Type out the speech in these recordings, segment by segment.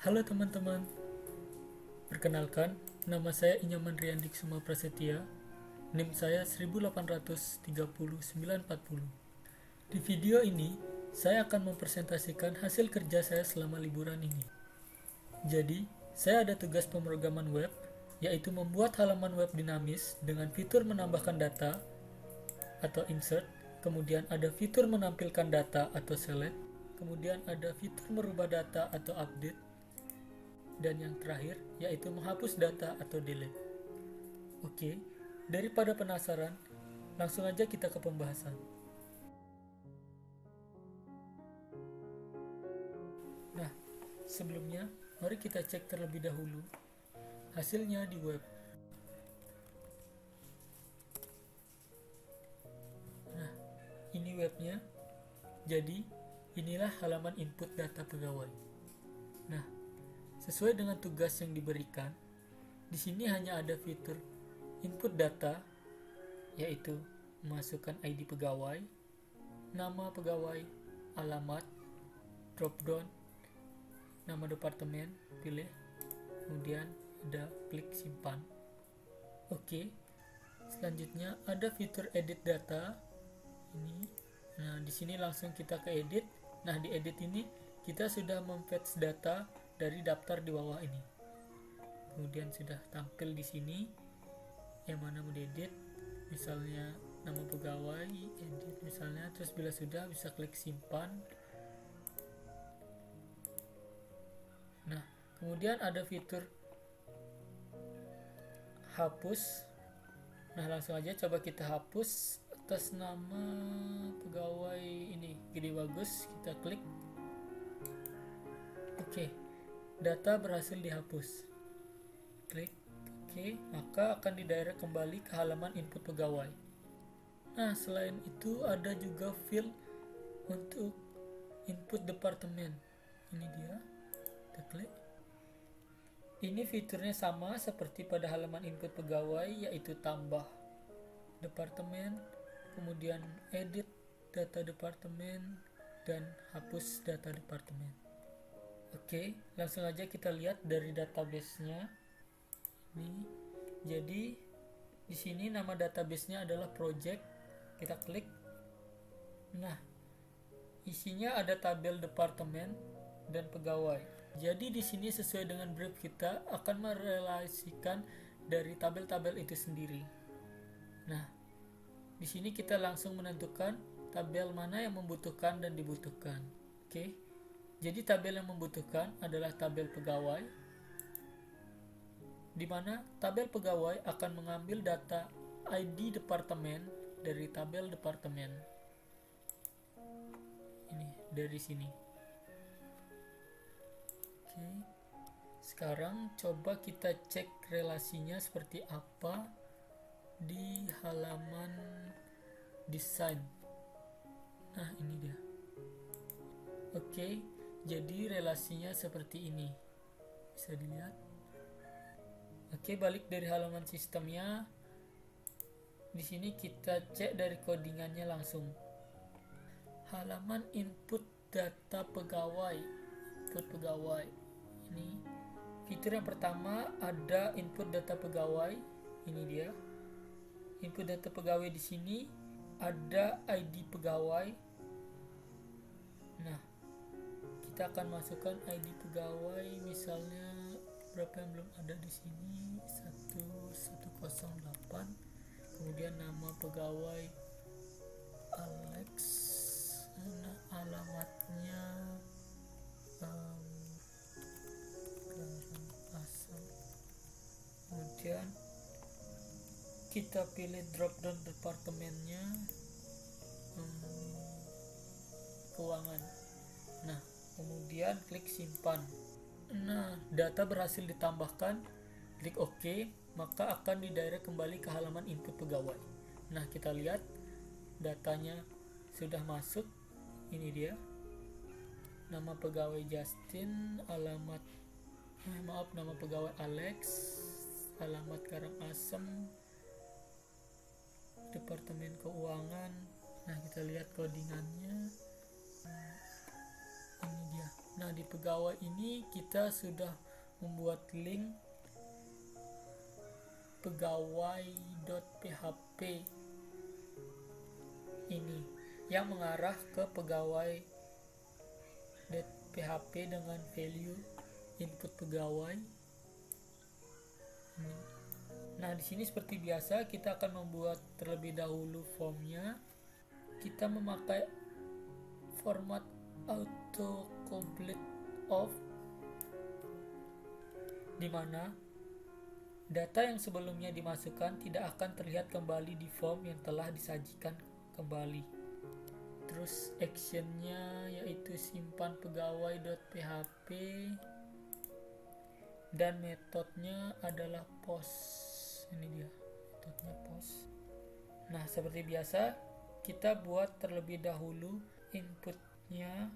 Halo teman-teman, perkenalkan, nama saya Inyaman Riandik Suma Prasetya, NIM saya 1830940. Di video ini, saya akan mempresentasikan hasil kerja saya selama liburan ini. Jadi, saya ada tugas pemrograman web, yaitu membuat halaman web dinamis dengan fitur menambahkan data atau insert, kemudian ada fitur menampilkan data atau select, kemudian ada fitur merubah data atau update, dan yang terakhir yaitu menghapus data atau delete. Oke, daripada penasaran, langsung aja kita ke pembahasan. Nah, sebelumnya mari kita cek terlebih dahulu hasilnya di web. Nah, ini webnya. Jadi, inilah halaman input data pegawai. Nah, sesuai dengan tugas yang diberikan, di sini hanya ada fitur input data, yaitu memasukkan ID pegawai, nama pegawai, alamat, dropdown, nama departemen, pilih, kemudian ada klik simpan. Oke, selanjutnya ada fitur edit data. Ini, nah di sini langsung kita ke edit. Nah di edit ini kita sudah memfetch data dari daftar di bawah ini. Kemudian sudah tampil di sini yang mana mau diedit, misalnya nama pegawai, edit misalnya, terus bila sudah bisa klik simpan. Nah, kemudian ada fitur hapus. Nah, langsung aja coba kita hapus atas nama pegawai ini, Gede Bagus, kita klik. Oke. Data berhasil dihapus. Klik OK, maka akan didirect kembali ke halaman input pegawai. Nah, selain itu ada juga field untuk input departemen. Ini dia. Kita klik. Ini fiturnya sama seperti pada halaman input pegawai, yaitu tambah departemen, kemudian edit data departemen, dan hapus data departemen. Oke, langsung aja kita lihat dari database-nya. Ini, jadi di sini nama database-nya adalah project. Kita klik. Nah, isinya ada tabel departemen dan pegawai. Jadi di sini sesuai dengan brief kita akan merelasikan dari tabel-tabel itu sendiri. Nah, di sini kita langsung menentukan tabel mana yang membutuhkan dan dibutuhkan. Oke. Jadi tabel yang membutuhkan adalah tabel pegawai, di mana tabel pegawai akan mengambil data ID departemen dari tabel departemen. Ini dari sini. Oke. Sekarang coba kita cek relasinya seperti apa di halaman desain. Nah, ini dia. Oke. Jadi relasinya seperti ini, bisa dilihat. Oke, balik dari halaman sistemnya. Di sini kita cek dari codingannya langsung. Halaman input data pegawai. Input pegawai. Ini fitur yang pertama ada input data pegawai. Ini dia. Input data pegawai di sini ada ID pegawai. Nah, kita akan masukkan ID pegawai, misalnya berapa yang belum ada di sini, 1108. Kemudian nama pegawai Alex. Nah, alamatnya Karangasem. Kemudian kita pilih dropdown departemennya, keuangan. Nah, kemudian klik simpan. Nah, data berhasil ditambahkan. Klik OK, maka akan didirect kembali ke halaman input pegawai. Nah, kita lihat datanya sudah masuk. Ini dia. Nama pegawai Justin, nama pegawai Alex, alamat Karangasem, departemen keuangan. Nah, kita lihat codingannya. Ini dia. Nah, di pegawai ini kita sudah membuat link pegawai.php ini yang mengarah ke pegawai.php dengan value input pegawai. Nah, di sini seperti biasa kita akan membuat terlebih dahulu formnya. Kita memakai format autocomplete of, di mana data yang sebelumnya dimasukkan tidak akan terlihat kembali di form yang telah disajikan kembali. Terus actionnya yaitu simpan pegawai.php dan metodenya adalah post. Ini dia metodenya post. Nah, seperti biasa kita buat terlebih dahulu inputnya.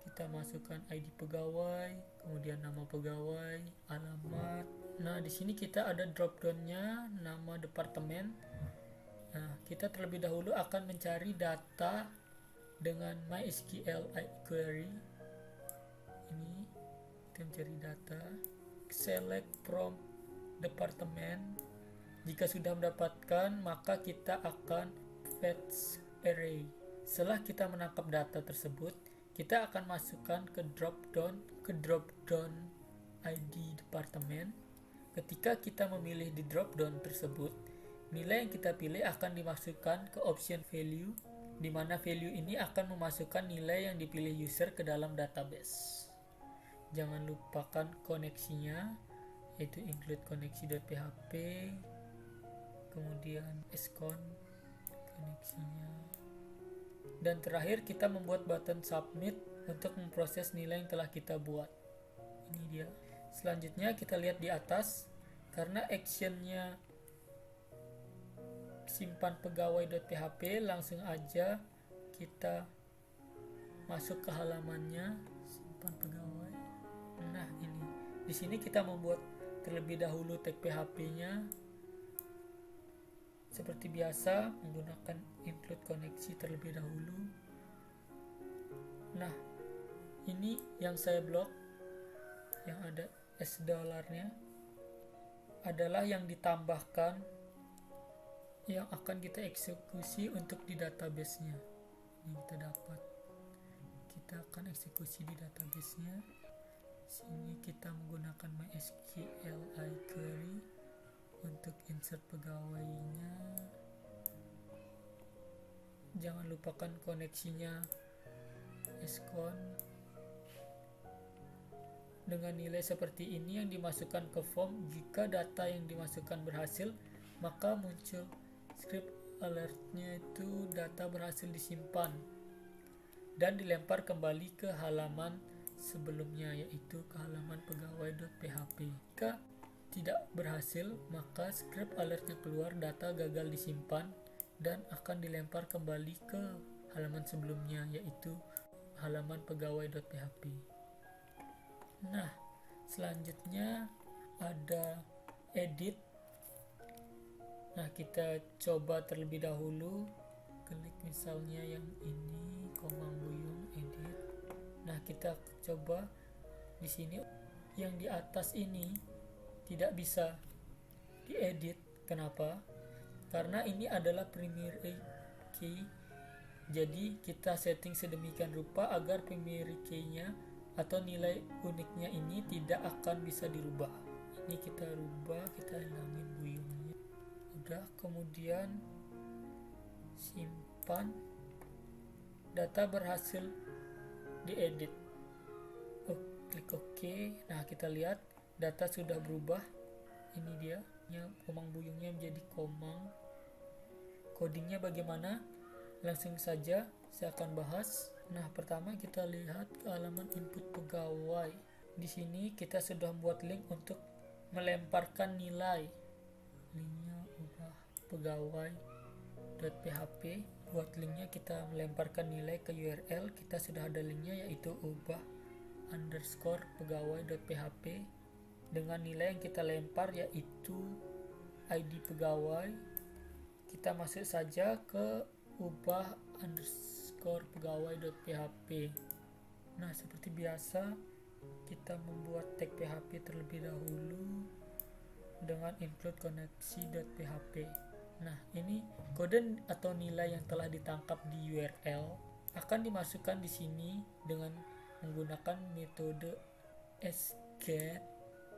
Kita masukkan ID pegawai, kemudian nama pegawai, alamat. Nah, di sini kita ada drop down-nya nama departemen. Nah, kita terlebih dahulu akan mencari data dengan MySQL query. Ini kita mencari data, select from departemen. Jika sudah mendapatkan, maka kita akan fetch array. Setelah kita menangkap data tersebut, kita akan masukkan ke drop down ID departemen. Ketika kita memilih di drop down tersebut, nilai yang kita pilih akan dimasukkan ke option value, di mana value ini akan memasukkan nilai yang dipilih user ke dalam database. Jangan lupakan koneksinya, yaitu include koneksi.php, kemudian scon koneksinya, dan terakhir kita membuat button submit untuk memproses nilai yang telah kita buat. Ini dia. Selanjutnya kita lihat di atas, karena actionnya simpan pegawai.php, langsung aja kita masuk ke halamannya simpan pegawai. Nah, ini di sini kita membuat terlebih dahulu tag PHP-nya. Seperti biasa menggunakan include koneksi terlebih dahulu. Nah, ini yang saya blok, yang ada $nya adalah yang ditambahkan, yang akan kita eksekusi untuk di database-nya. Ini kita akan eksekusi di database-nya. Sini kita menggunakan MySQL query untuk insert pegawainya. Jangan lupakan koneksinya scon. Dengan nilai seperti ini yang dimasukkan ke form, jika data yang dimasukkan berhasil, maka muncul script alert-nya, itu data berhasil disimpan dan dilempar kembali ke halaman sebelumnya, yaitu ke halaman pegawai.php. Jika tidak berhasil, maka script alertnya keluar, data gagal disimpan dan akan dilempar kembali ke halaman sebelumnya, yaitu halaman pegawai.php. Nah, selanjutnya ada edit. Nah, kita coba terlebih dahulu, klik misalnya yang ini, Komang Buyung edit. Nah, kita coba di sini yang di atas ini tidak bisa diedit. Kenapa? Karena ini adalah primary key. Jadi kita setting sedemikian rupa agar primary key-nya atau nilai uniknya ini tidak akan bisa dirubah. Ini kita rubah, kita hilangin buyungnya. Udah, kemudian simpan. Data berhasil diedit. Klik OK. Nah, kita lihat data sudah berubah. Ini dia, Komang Buyungnya menjadi Komang. Codingnya bagaimana? Langsung saja saya akan bahas. Nah, pertama kita lihat ke halaman input pegawai. Di sini kita sudah membuat link untuk melemparkan nilai. Linknya ubah pegawai.php. Buat linknya kita melemparkan nilai ke URL. Kita sudah ada linknya, yaitu ubah _pegawai.php dengan nilai yang kita lempar, yaitu ID pegawai. Kita masuk saja ke ubah _pegawai.php. Nah, seperti biasa kita membuat tag PHP terlebih dahulu dengan include koneksi.php. Nah, ini kode atau nilai yang telah ditangkap di URL akan dimasukkan di sini dengan menggunakan metode sget.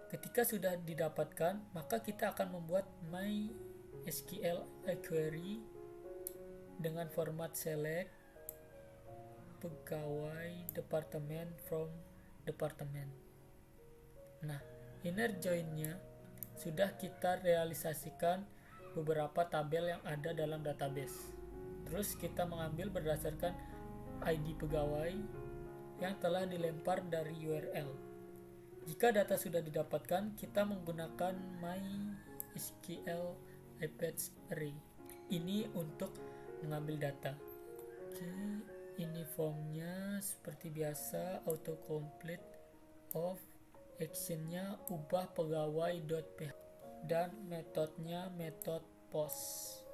Ketika sudah didapatkan, maka kita akan membuat MySQL query dengan format select pegawai departemen from departemen. Nah, inner join-nya sudah kita realisasikan beberapa tabel yang ada dalam database. Terus kita mengambil berdasarkan ID pegawai yang telah dilempar dari URL. Jika data sudah didapatkan, kita menggunakan MySQL Apache Array. Ini untuk mengambil data. Oke, ini formnya seperti biasa, autocomplete of actionnya ubah pegawai.php dan metodenya metode post.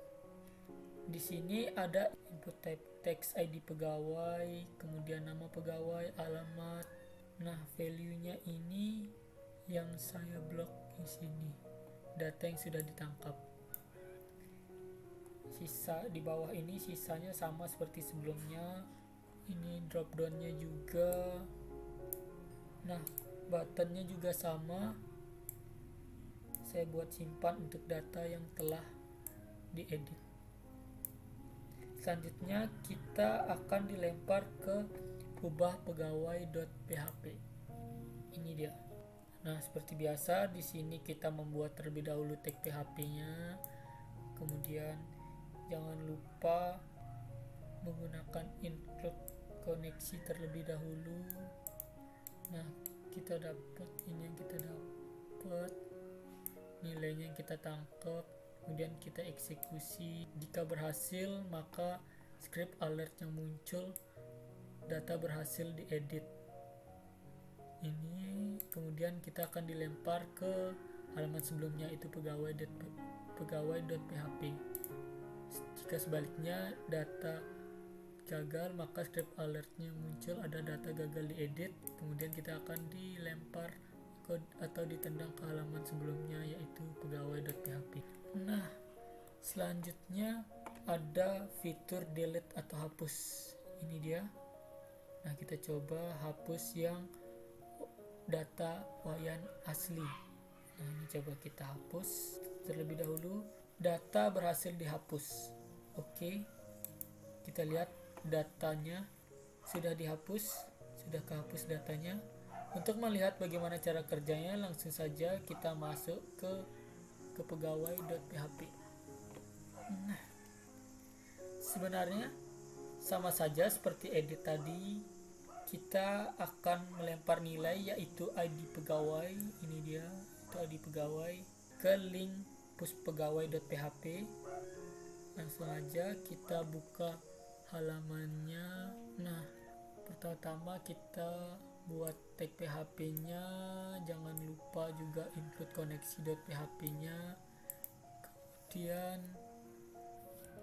Di sini ada input type text ID pegawai, kemudian nama pegawai, alamat. Nah, value-nya ini yang saya blok di sini, data yang sudah ditangkap. Sisa di bawah ini sisanya sama seperti sebelumnya. Ini drop down-nya juga. Nah, button-nya juga sama. Saya buat simpan untuk data yang telah diedit. Selanjutnya kita akan dilempar ke ubah pegawai.php. Ini dia. Nah, seperti biasa di sini kita membuat terlebih dahulu tag PHP-nya. Kemudian jangan lupa menggunakan include koneksi terlebih dahulu. Nah, kita dapat ini yang kita dapat, nilainya yang kita tangkap, kemudian kita eksekusi. Jika berhasil, maka script alert yang muncul data berhasil diedit. Ini kemudian kita akan dilempar ke halaman sebelumnya, itu pegawai.php. Jika sebaliknya data gagal, maka script alertnya muncul ada data gagal diedit, kemudian kita akan dilempar atau ditendang ke halaman sebelumnya, yaitu pegawai.php. Nah, selanjutnya ada fitur delete atau hapus. Ini dia. Nah, kita coba hapus yang data wayan asli. Nah, ini coba kita hapus terlebih dahulu. Data berhasil dihapus. Oke, kita lihat datanya sudah dihapus, sudah kehapus datanya. Untuk melihat bagaimana cara kerjanya, langsung saja kita masuk ke pegawai.php. Nah, sebenarnya sama saja seperti edit tadi. Kita akan melempar nilai, yaitu ID pegawai. Ini dia, itu ID pegawai, ke link push pegawai.php. Langsung aja kita buka halamannya. Nah, pertama-tama kita buat tag PHP-nya, jangan lupa juga include koneksi.php-nya. Kemudian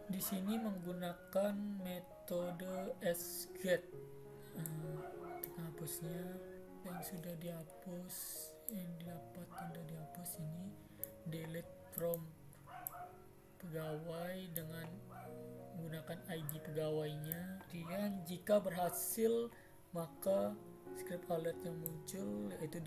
di sini menggunakan metode sget. Untuk menghapusnya yang sudah dihapus, yang didapat sudah dihapus, ini delete from pegawai dengan menggunakan ID pegawainya. Kemudian jika berhasil, maka script alert yang muncul yaitu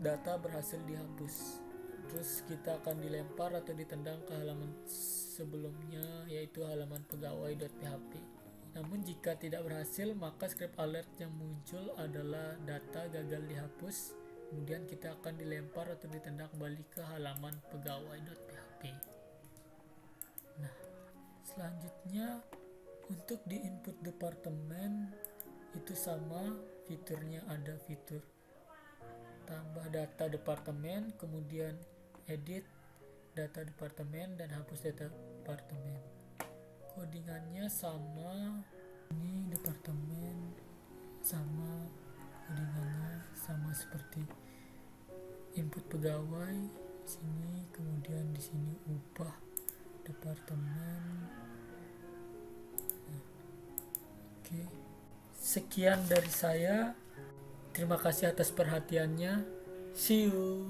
data berhasil dihapus. Terus kita akan dilempar atau ditendang ke halaman sebelumnya, yaitu halaman pegawai.php. Namun jika tidak berhasil, maka script alert yang muncul adalah data gagal dihapus. Kemudian kita akan dilempar atau ditendang kembali ke halaman pegawai.php. Nah, selanjutnya untuk di input departemen itu sama fiturnya, ada fitur tambah data departemen, kemudian edit data departemen dan hapus data departemen. Codingannya sama, ini departemen sama, codingannya sama seperti input pegawai sini, kemudian di sini ubah departemen. Oke, sekian dari saya. Terima kasih atas perhatiannya. See you.